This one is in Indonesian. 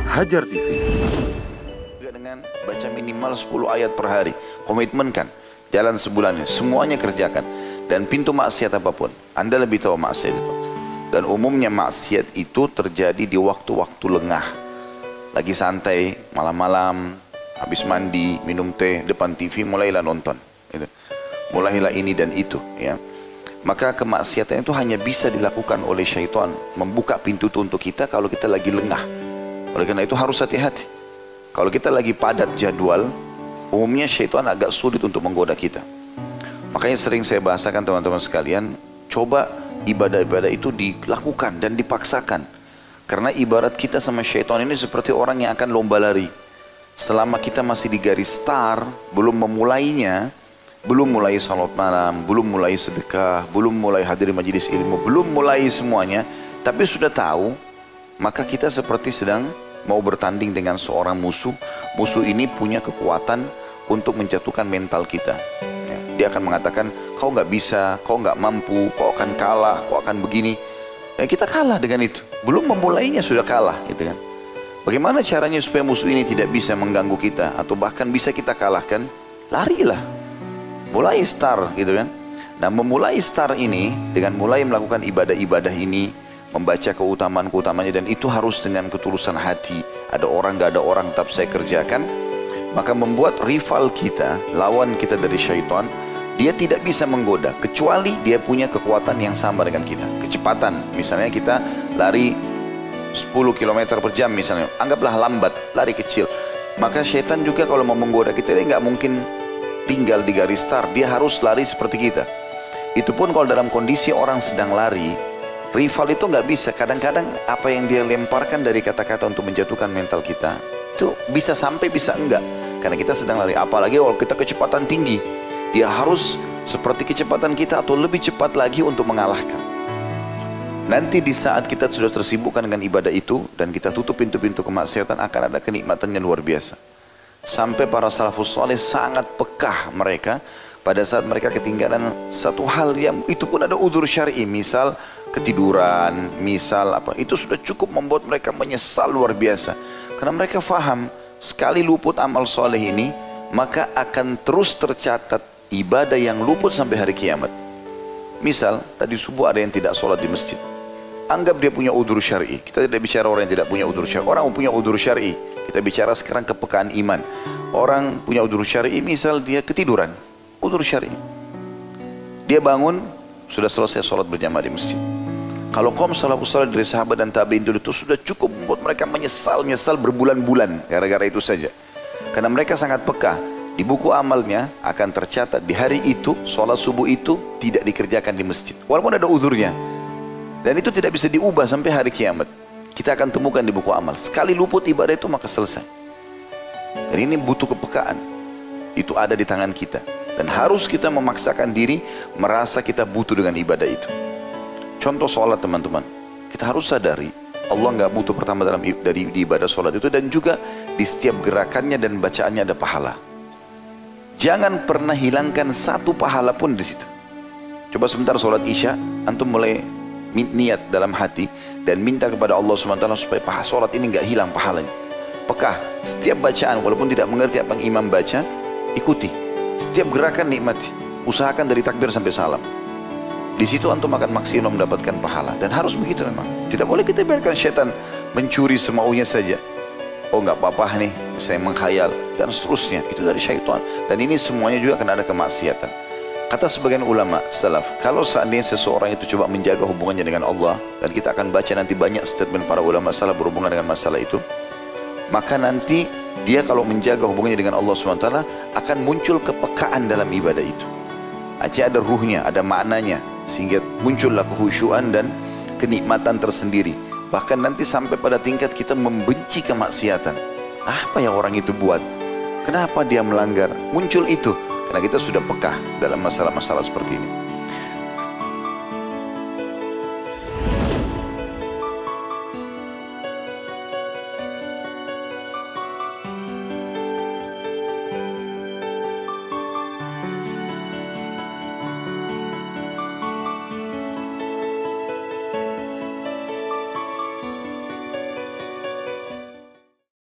Hajar TV. Juga dengan baca minimal 10 ayat per hari. Komitmenkan. Jalan sebulan ini. Semuanya kerjakan. Dan pintu maksiat apapun. Anda lebih tahu maksiat itu. Dan umumnya maksiat itu terjadi di waktu-waktu lengah. Lagi santai, malam-malam, habis mandi, minum teh, depan TV, mulailah nonton. Gitu. Mulailah ini dan itu. Ya. Maka kemaksiatan itu hanya bisa dilakukan oleh syaitan. Membuka pintu itu untuk kita kalau kita lagi lengah. Oleh karena itu harus hati-hati. Kalau kita lagi padat jadwal, umumnya syaitan agak sulit untuk menggoda kita. Makanya sering saya bahasakan teman-teman sekalian, coba ibadah-ibadah itu dilakukan dan dipaksakan. Karena ibarat kita sama syaitan ini seperti orang yang akan lomba lari. Selama kita masih di garis start, belum memulainya, belum mulai salat malam, belum mulai sedekah, belum mulai hadir majelis ilmu, belum mulai semuanya, tapi sudah tahu, maka kita seperti sedang mau bertanding dengan seorang musuh. Musuh ini punya kekuatan untuk menjatuhkan mental kita. Ya, dia akan mengatakan, kau nggak bisa, kau nggak mampu, kau akan kalah, kau akan begini. Ya, kita kalah dengan itu. Belum memulainya sudah kalah, gitu kan? Bagaimana caranya supaya musuh ini tidak bisa mengganggu kita atau bahkan bisa kita kalahkan? Larilah. Mulai start gitu kan. Nah, memulai start ini dengan mulai melakukan ibadah-ibadah ini, membaca keutamaan-keutamaannya, dan itu harus dengan ketulusan hati. Ada orang gak ada orang tetap saya kerjakan. Maka membuat rival kita, lawan kita dari syaitan, dia tidak bisa menggoda kecuali dia punya kekuatan yang sama dengan kita. Kecepatan, misalnya kita lari 10 km per jam misalnya, anggaplah lambat, lari kecil. Maka syaitan juga kalau mau menggoda kita, dia nggak mungkin tinggal di garis start, dia harus lari seperti kita. Itu pun kalau dalam kondisi orang sedang lari, rival itu nggak bisa. Kadang-kadang apa yang dia lemparkan dari kata-kata untuk menjatuhkan mental kita, itu bisa sampai bisa enggak. Karena kita sedang lari, apalagi kalau kita kecepatan tinggi, dia harus seperti kecepatan kita atau lebih cepat lagi untuk mengalahkan. Nanti di saat kita sudah tersibukkan dengan ibadah itu dan kita tutup pintu-pintu kemaksiatan, akan ada kenikmatannya luar biasa. Sampai para salafus saleh sangat pekah mereka pada saat mereka ketinggalan satu hal yang itu pun ada udzur syar'i, misal ketiduran, misal apa, itu sudah cukup membuat mereka menyesal luar biasa. Karena mereka faham sekali luput amal soleh ini, maka akan terus tercatat ibadah yang luput sampai hari kiamat. Misal tadi subuh ada yang tidak sholat di masjid, anggap dia punya udzur syar'i. Kita tidak bicara orang yang tidak punya udzur syar'i, orang yang punya udzur syar'i. Kita bicara sekarang kepekaan iman. Orang punya udzur syar'i, misal dia ketiduran, udzur syar'i. Dia bangun, sudah selesai sholat berjamaah di masjid. Kalau kaum salafus saleh dari sahabat dan tabi'in itu sudah cukup membuat mereka menyesal berbulan-bulan gara-gara itu saja. Karena mereka sangat peka. Di buku amalnya akan tercatat di hari itu, sholat subuh itu tidak dikerjakan di masjid. Walaupun ada udzurnya. Dan itu tidak bisa diubah sampai hari kiamat. Kita akan temukan di buku amal. Sekali luput ibadah itu maka selesai. Dan ini butuh kepekaan. Itu ada di tangan kita. Dan harus kita memaksakan diri merasa kita butuh dengan ibadah itu. Contoh sholat teman-teman. Kita harus sadari Allah nggak butuh pertama dari ibadah sholat itu, dan juga di setiap gerakannya dan bacaannya ada pahala. Jangan pernah hilangkan satu pahala pun di situ. Coba sebentar sholat isya, antum mulai niat dalam hati dan minta kepada Allah SWT supaya sholat ini nggak hilang pahalanya. Pekah, setiap bacaan walaupun tidak mengerti apa yang imam baca, ikuti. Setiap gerakan nikmati. Usahakan dari takbir sampai salam. Di situ antum akan maksimal mendapatkan pahala, dan harus begitu memang. Tidak boleh kita biarkan syaitan mencuri semaunya saja. Oh nggak apa-apa nih, saya menghayal dan seterusnya. Itu dari syaitan. Dan ini semuanya juga akan ada kemaksiatan. Kata sebagian ulama salaf, kalau seandainya seseorang itu coba menjaga hubungannya dengan Allah, dan kita akan baca nanti banyak statement para ulama salaf berhubungan dengan masalah itu, maka nanti dia kalau menjaga hubungannya dengan Allah SWT akan muncul kepekaan dalam ibadah itu. Artinya ada ruhnya, ada maknanya, sehingga muncullah kehusyuan dan kenikmatan tersendiri. Bahkan nanti sampai pada tingkat kita membenci kemaksiatan. Apa yang orang itu buat? Kenapa dia melanggar? Muncul itu karena kita sudah pekah dalam masalah-masalah seperti ini.